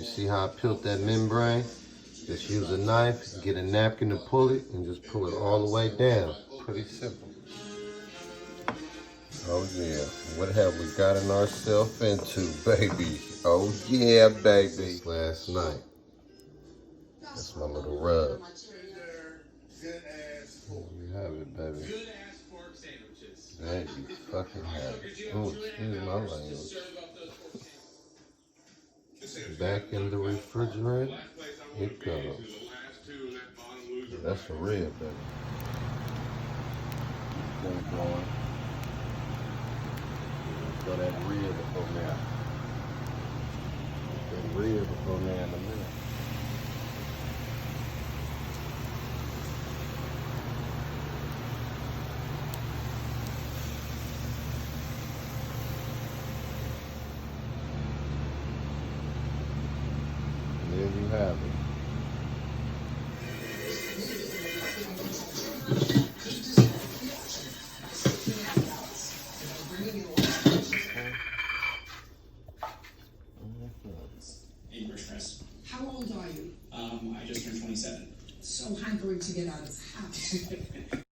You see how I peeled that membrane? Just use a knife, get a napkin to pull it, and just pull it all the way down. Pretty simple. Oh yeah, what have we gotten ourselves into, baby? Oh yeah, baby. Last night. That's my little rub. There you have it, baby. There you fucking have it. Oh, excuse my language. Back in the refrigerator, it goes. That's a rib, baby. Keep going. Throw that rib up on there. That rib up on there in a minute. There you have it. How old are you? I just turned 27. So hankering to get out of the house.